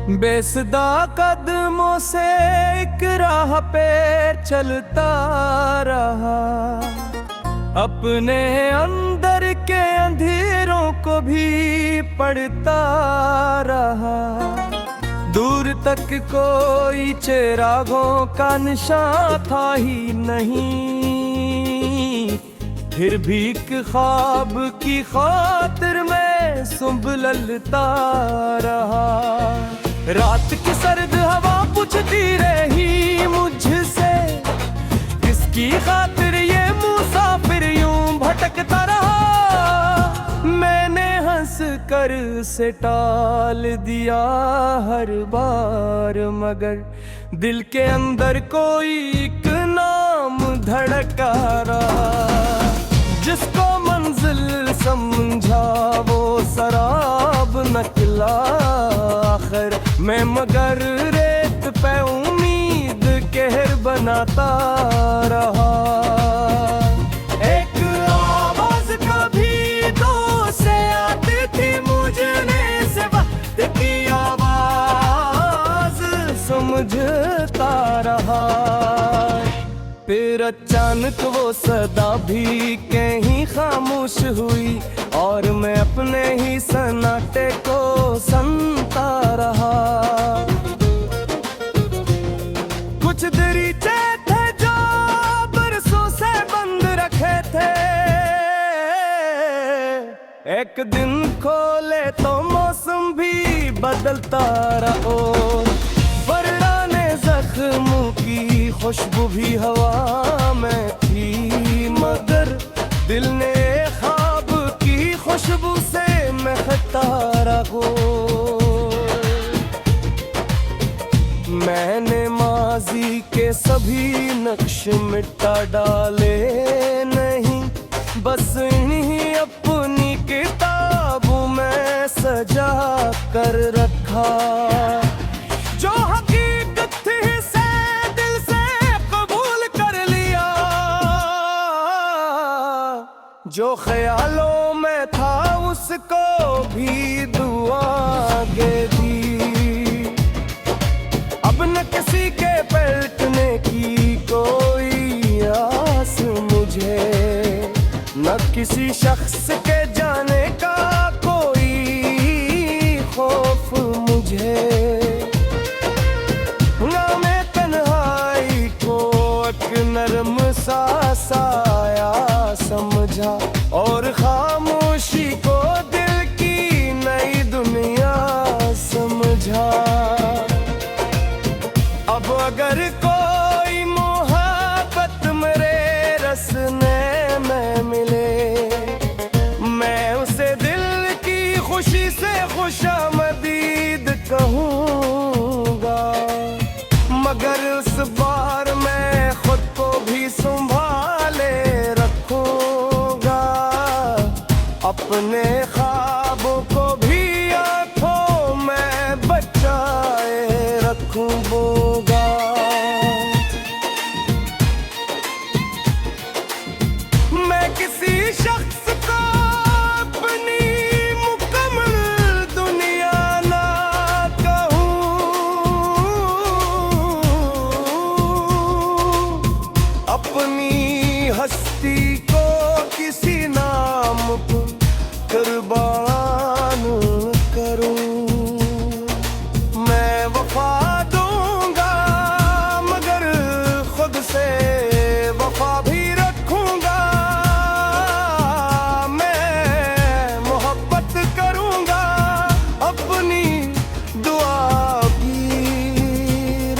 बेसदा कदमों से एक राह पे चलता रहा, अपने अंदर के अंधेरों को भी पढ़ता रहा। दूर तक कोई चिरागों का निशान था ही नहीं, फिर भी एक ख्वाब की खातिर मैं सुंबलता रहा। रात की सर्द हवा पूछती रही मुझसे, किसकी खातिर ये मुसाफिर यूं भटकता रहा। मैंने हंस कर से टाल दिया हर बार, मगर दिल के अंदर कोई एक नाम धड़का रहा। जिसको मंजिल समझा वो सराब निकला आखिर मैं, मगर रेत पे उम्मीद कहर बनाता रहा। एक आवाज कभी तो से आती थी मुझने से वक्त की आवाज समझता रहा। फिर अचानक वो सदा भी कहीं खामोश हुई और मैं अपने ही सन्नाटे को सुनता रहा। कुछ दरीचे थे जो बरसों से बंद रखे थे, एक दिन खोले तो मौसम भी बदलता रहा। वरदाने जख्मों की खुशबू भी हवा में थी, मगर दिल ने ख्वाब की खुशबू से महकता रहा। मैंने माजी के सभी नक्श मिटा डाले नहीं, बस इन्हीं अपनी किताबों में सजा कर रखा। जो हकीकत थी से दिल से कबूल कर लिया, जो ख्यालों में था उसको भी दुआ दे दी। अब न किसी के पलटने की कोई आस मुझे, न किसी शख्स के जाने का कोई खौफ मुझे। मैं तन्हाई को एक नरम सा साया समझा और खामोशी को दिल की नई दुनिया समझा। अब अगर कोई मोहब्बत मेरे रसने में मिले, मैं उसे दिल की खुशी से खुशामदीद कहूँगा, मगर उस बार मैं खुद को भी संभाले रखूँगा। अपने ख्वाबों को भी आँखों में बचाए रखूँगा। मैं किसी शख्स को अपनी मुकम्मल दुनिया ना कहूँ, अपनी हस्ती को किसी नाम पर कुर्बान करूँ। मैं वफा दूंगा मगर खुद से वफा भी रखूंगा। मैं मोहब्बत करूंगा, अपनी दुआ भी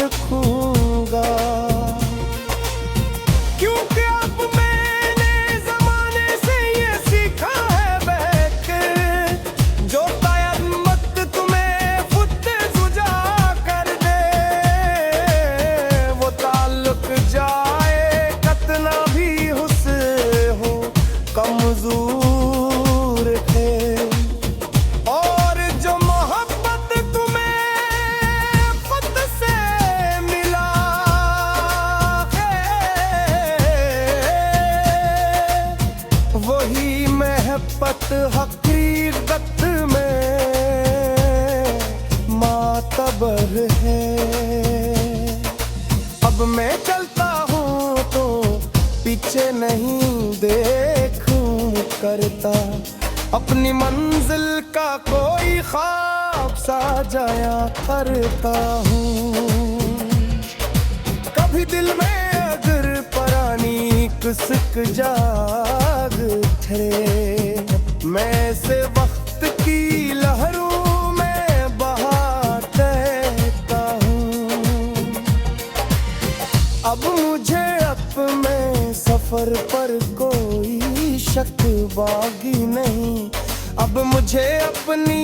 रखूंगा। क्योंकि अब मैंने जमाने से ये सीखा है बहक, जो कयामत तुम्हें खुद सुझा कर दे, वो ताल्लुक जाए कतना भी हुस्न हो कमजोर है। और जो मोहब्बत तुम्हें खुद से मिला है, वही महब्बत हकीकत में मातब पीछे नहीं देखूं करता, अपनी मंजिल का कोई ख्वाब साजाया करता हूँ। कभी दिल में अगर परानी कुसक जाग ठहरे, मैं से वक्त की लहरों में बहाता हूँ। अब मुझे अपने सफर पर कोई शक बाकी नहीं, अब मुझे अपनी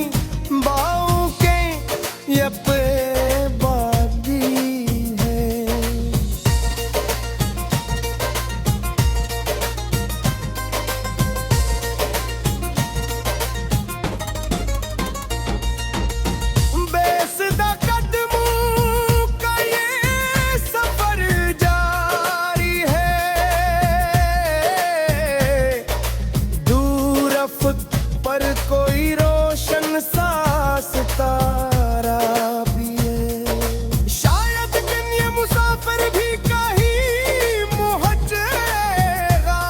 बाहों के ये पे बागी है। बेसुदा कदमों का ये सफर जारी है, दूर अफक पर कोई रोशन सा सितारा भी है। शायद दिन ये मुसाफिर भी कहीं पहुंचेगा,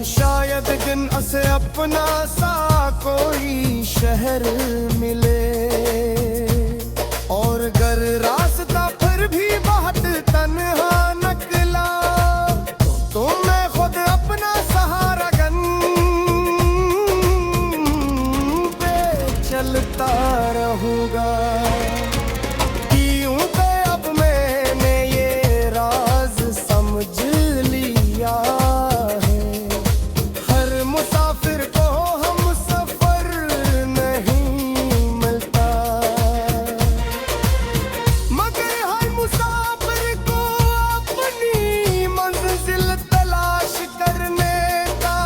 शायद दिन असे अपना सा कोई शहर मिले। और अगर रास्ता फिर भी बहुत तन्हा निकला, तो मैं खुद अपना सहारा गन पे चलता रहूंगा। यूं पे अब मैंने ये राज समझ लिया है, हर मुसाफिर को हम सफर नहीं मिलता, मगर हर मुसाफिर को अपनी मंजिल तलाश करने का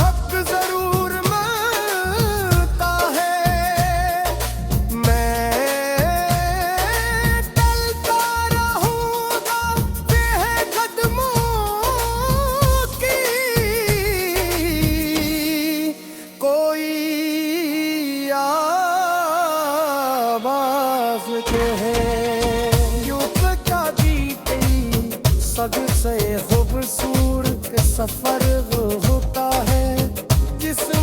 हक जरूर मिलता है। मैं चलता रहूंगा बेकदमों की कोई आवाज कहे। युग का बीते सग से खूबसूरत सफर होता है, जिसमें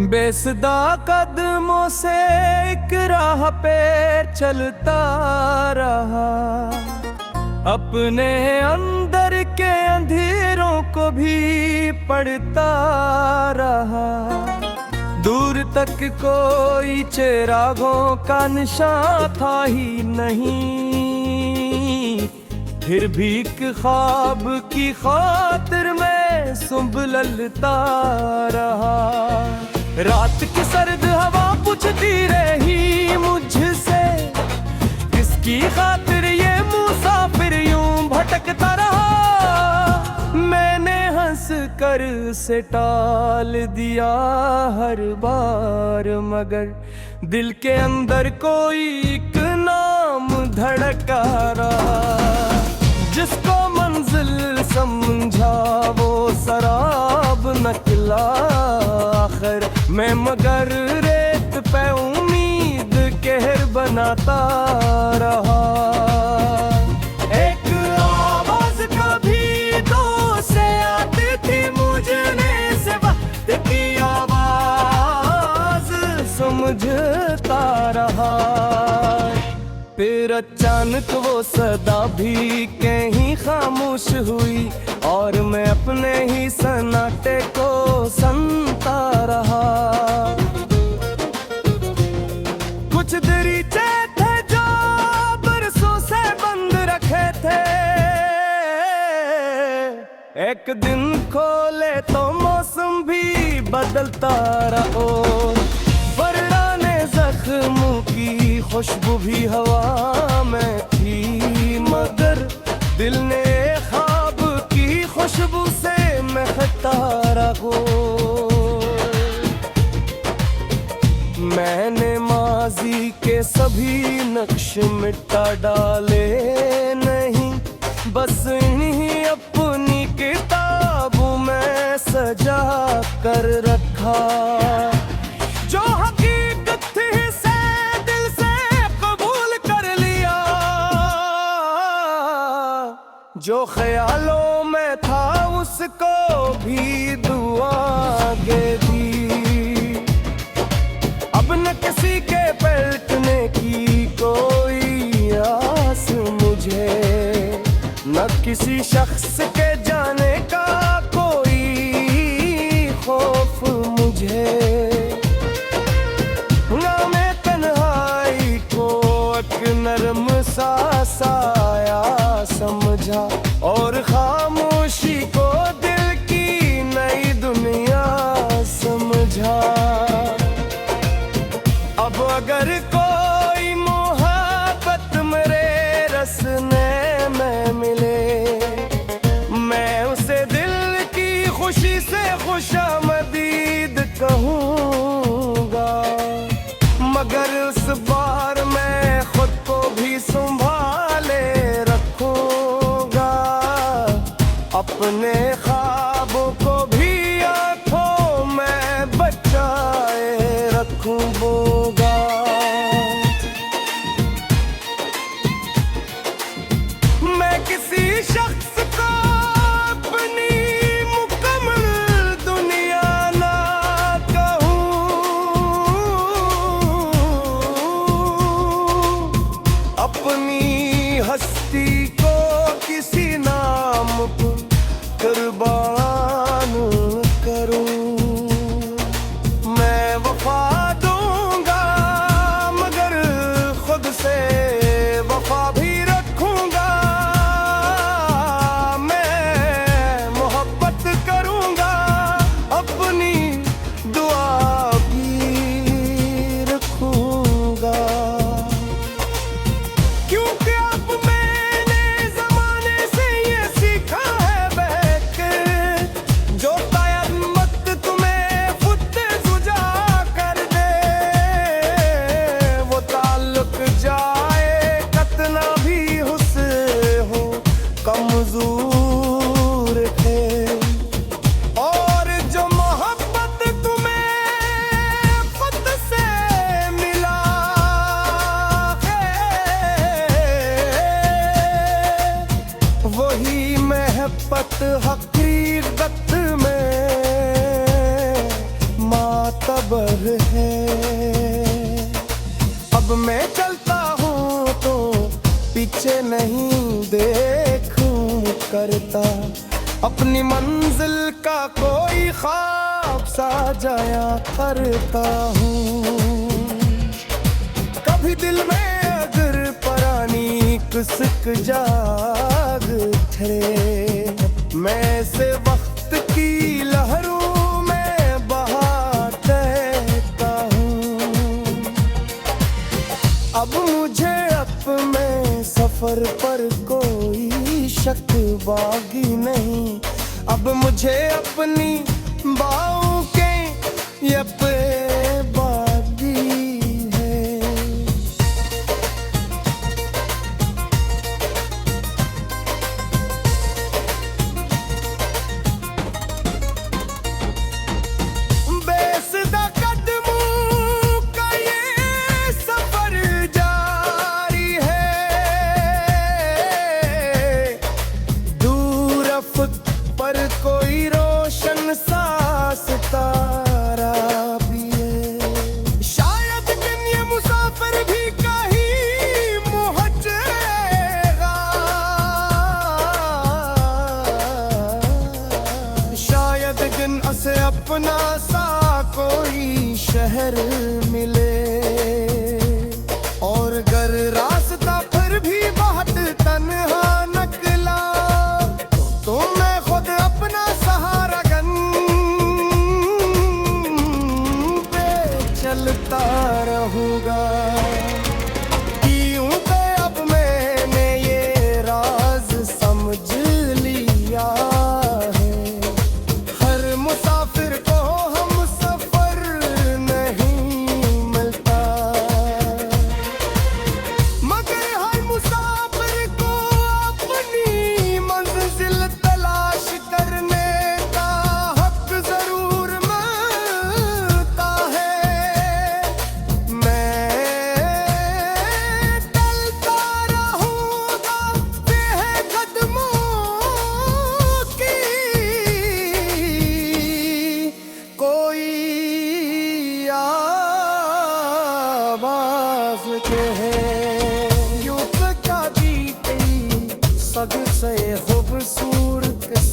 बेसुदा कदमों से एक राह पे चलता रहा, अपने अंदर के अंधेरों को भी पढ़ता रहा। दूर तक कोई चिरागों का निशान था ही नहीं, फिर भी एक ख्वाब की खातिर मैं सुंबलता रहा। रात की सर्द हवा पूछती रही मुझसे, किसकी खातिर ये मुसाफिर यूं भटकता रहा। मैंने हंस कर से टाल दिया हर बार, मगर दिल के अंदर कोई एक नाम धड़का रहा। जिसको मंजिल समझा वो शराब निकला आखिर, मैं मगर रेत पे उम्मीद कहर बनाता रहा। एक आवाज कभी तो से आती थी मुझने, से वक्त की आवाज समझता रहा। फिर अचानक वो सदा भी कहीं खामोश हुई, और मैं अपने ही सन्नाटे को सुनता रहा। कुछ दरीचे थे जो बरसों से बंद रखे थे, एक दिन खोले तो मौसम भी बदलता रहा। वरदाने जख्मों की खुशबू भी हवा में थी, मगर दिल ने ख्वाब की खुशबू से महकता रहा। मैंने माजी के के सभी नक्श मिटा डाले नहीं, बस इन्हीं अपनी किताबों में सजा कर रखा। जो हकीकत थी से दिल से कबूल कर लिया, जो ख्यालों में था उसको भी दुआ दे दी। अब न किसी के पलटने की कोई आस मुझे, न किसी शख्स के जाने का कोई खौफ मुझे। नामे तन्हाई को एक नरम सा साया समझा, और खामोशी को दिल की नई दुनिया समझा। अब अगर कोई मोहब्बत मेरे रसने में मिले, मैं उसे दिल की खुशी से खुशामदीद कहूँगा। मगर उस बार मैं खुद को भी संभाले रखूँगा, अपने ख्वाबों को भी आँखों में बचाए रखूँगा। मैं किसी शख्स को अपनी मुकम्मल दुनिया ना कहूँ, अपनी हस्ती को किसी नाम पर कुर्बान करूं। मैं वफा दूंगा मगर खुद से वफा भी रखूंगा। मैं मोहब्बत करूंगा, अपनी दुआ भी रखूंगा। क्योंकि अब मैंने ज़माने से ये सीखा है बहक, जो क़यामत तुम्हें खुद सुझा कर दे, वो ताल्लुक जाए कितना भी हुस्न हो कमज़ोर है। और जो मोहब्बत तुम्हें खुद से मिला है, वही महब्बत हकीकत में मातबर है। अब मैं चलता हूँ तो पीछे नहीं देखूं करता, अपनी मंजिल का कोई ख्वाब साजाया करता हूँ। कभी दिल में अगर परानी कुसक जाग ठहरे, मैं से वक्त की लहरों में बहाता हूँ। अब मुझे अपने सफर पर कोई शक बागी नहीं, अब मुझे अपनी बाहों के ये पे बागी है। बेसुदा कदमों का ये सफर जारी है, दूर अफ़क़ पर कोई रोशन सा सितारा भी है। शायद दिन ये मुसाफिर भी कहीं पहुंचेगा, शायद दिन उसे अपना सा कोई शहर मिले। और अगर रास्ता फिर भी बहुत तन्हा निकला, तो मैं खुद अपना सहारा गन पे चलता रहूंगा। क्योंकि अब मैंने ये राज समझ लिया है, हर मुसाफिर को हम सफर नहीं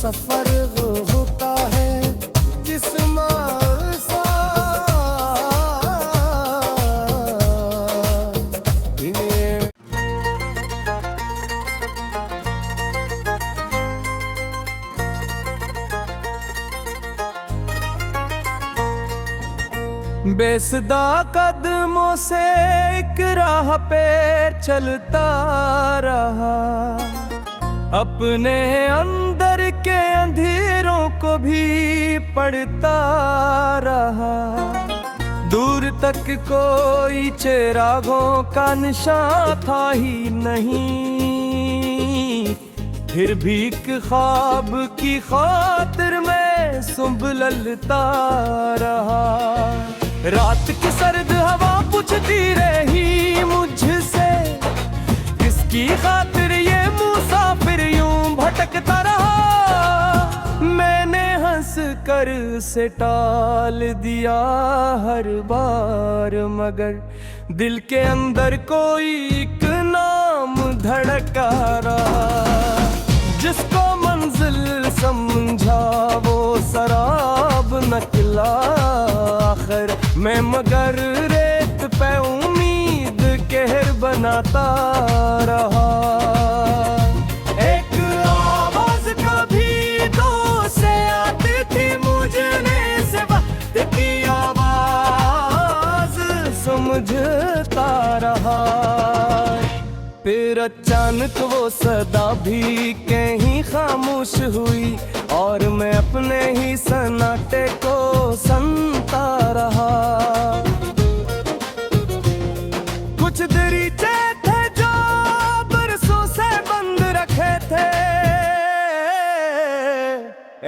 सफर होता है जिस्म बेसदा कदमों से एक राह पे चलता रहा, अपने अंदर के अंधेरों को भी पढ़ता रहा। दूर तक कोई चिरागों का निशान था ही नहीं, फिर भी एक ख्वाब की खातिर मैं सुंबलता रहा। रात की सर्द हवा पूछती रही मुझसे, किसकी खातिर ये मुसाफिर यूं भटकता रहा। मैंने हंस कर से टाल दिया हर बार, मगर दिल के अंदर कोई एक नाम धड़का रहा। जिसको मंजिल समझा वो शराब निकला आखिर मैं, मगर रेत पे उम्मीद कहर बनाता रहा। एक आवाज कभी तो से आती थी मुझने से वक्त की आवाज समझता रहा। फिर अचानक वो सदा भी कहीं खामोश हुई और मैं अपने ही सन्नाटे को सुनता रहा। कुछ दरीचे थे जो बरसों से बंद रखे थे,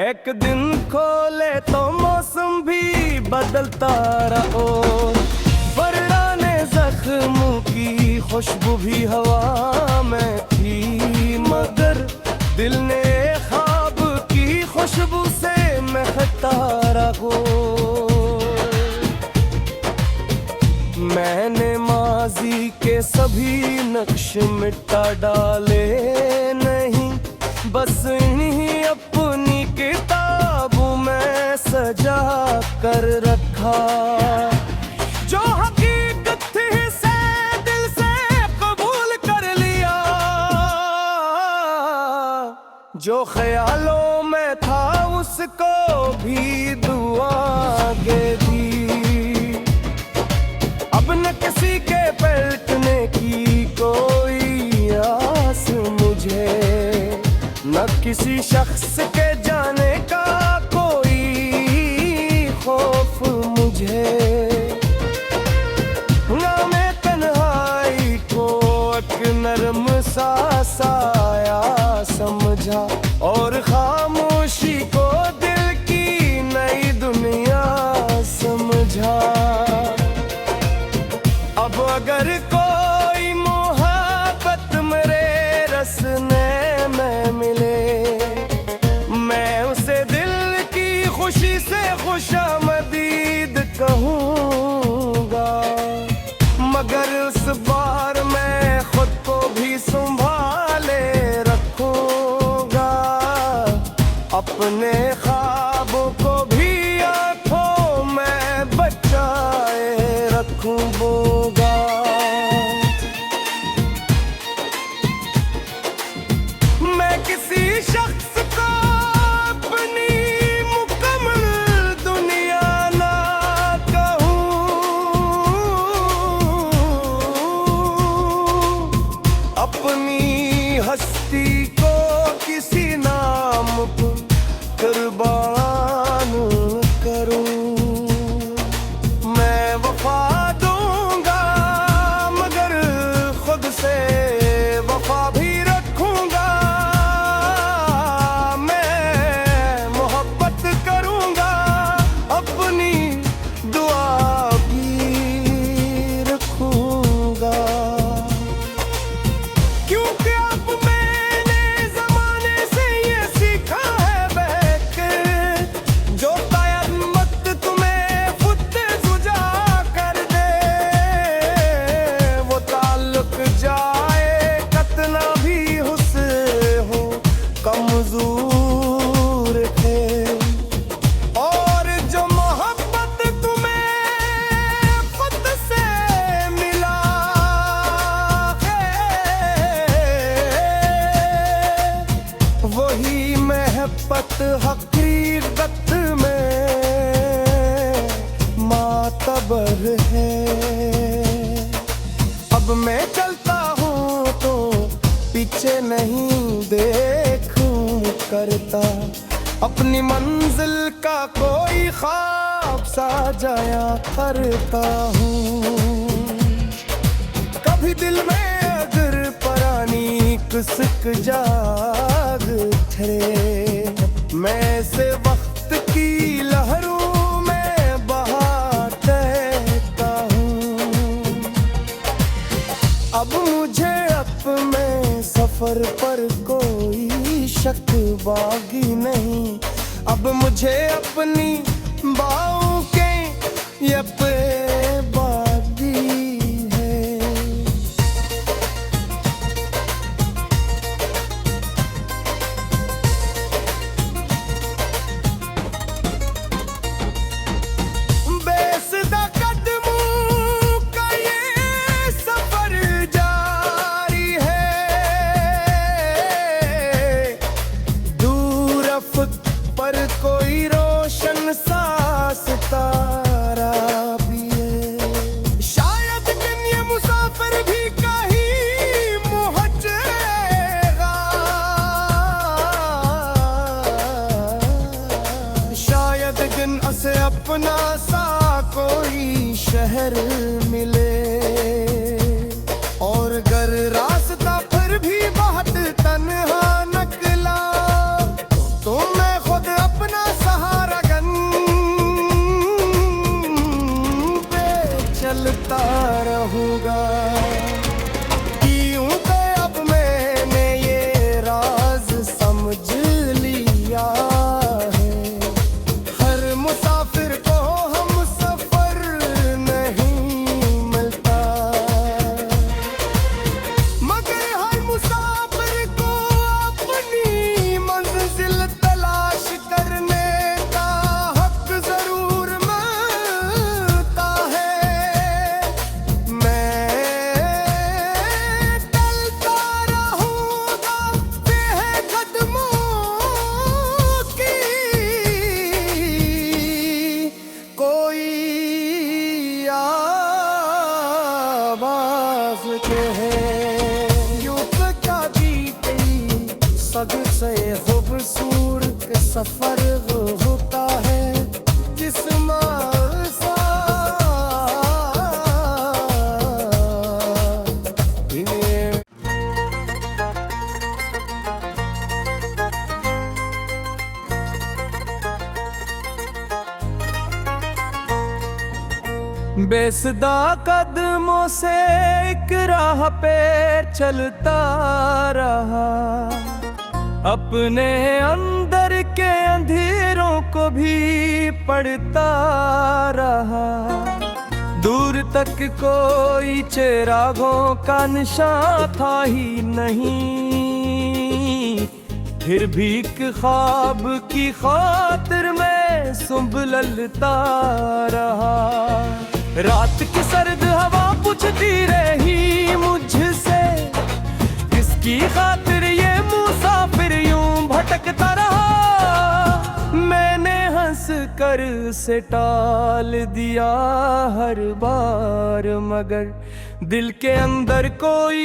एक दिन खोले तो मौसम भी बदलता रहा। पुराने जख्मों की खुशबू भी हवा में थी, मगर दिल ने ख्वाब की खुशबू से महकता रहा। मैंने माजी के सभी नक्श मिटा डाले नहीं, बस इन्हीं अपनी किताबों में सजा कर रखा। जो हकीकत थी से दिल से कबूल कर लिया, जो ख्यालों में था उसको भी दुआ दे दी। अब न किसी के पलटने की कोई आस मुझे, न किसी शख्स के जाने का कोई खौफ मुझे। नरम सा साया समझा और खामोशी को दिल की नई दुनिया समझा। अब अगर कोई मोहब्बत मेरे रसने में मिले, मैं उसे दिल की खुशी से खुशामदीद कहूँगा, मगर उस बार मैं खुद को भी संभाले रखूंगा। अपने ख्वाबों को भी आंखों में बचाए रखूंगा। मैं किसी शख्स को अपनी मुकम्मल दुनिया ना कहूं, अपनी हस्ती को किसी नाम पर कुर्बान करूं। मैं वफा दूंगा मगर खुद से वफा भी रखूंगा। मैं मोहब्बत करूंगा, अपनी दुआ भी रखूंगा। क्योंकि अब मैंने जमाने से ये सीखा मोहब्बत हकीकत में मातबर है। अब मैं चलता हूँ तो पीछे नहीं देखूं करता, अपनी मंजिल का कोई ख्वाब साजाया करता हूँ। कभी दिल में अगर परानी कुसक जाग ठहरे, मैं से वक्त की लहरों में बहाता हूँ। अब मुझे अपने सफर पर कोई शक बागी नहीं, अब मुझे अपनी बाहों के ये पे बागी है। बेसुदा कदमों का ये सफर जारी है, दूर अफक पर कोई रोशन सा सितारा भी है। शायद दिन ये मुसाफिर भी कहीं पहुंचेगा, शायद दिन असे अपना सा कोई शहर मिले। और अगर रास्ता फिर भी बहुत तन्हा निकला तो मैं खुद अपना सहारा गन पे चलता रहूंगा। यूं पे अब मैंने ये राज समझ लिया है, हर मुसाफिर को हम सफर नहीं मिलता, मगर हर मुसाफिर को अपनी मंजिल तलाश करने का हक जरूर मिलता है। मैं चलता रहूंगा बेकदमों की कोई आवाज कहे। युग का बीते सद से खूबसूरत सफर होता है जिसमें बेसुदा कदमों से एक राह पे चलता रहा, अपने अंदर के अंधेरों को भी पढ़ता रहा। दूर तक कोई चिरागों का निशान था ही नहीं, फिर भी एक ख्वाब की खातिर मैं सुबलता रहा। रात की सर्द हवा पूछती रही मुझसे, किसकी खातिर ये मुसाफिर यूं भटकता रहा। मैंने हंस कर से टाल दिया हर बार, मगर दिल के अंदर कोई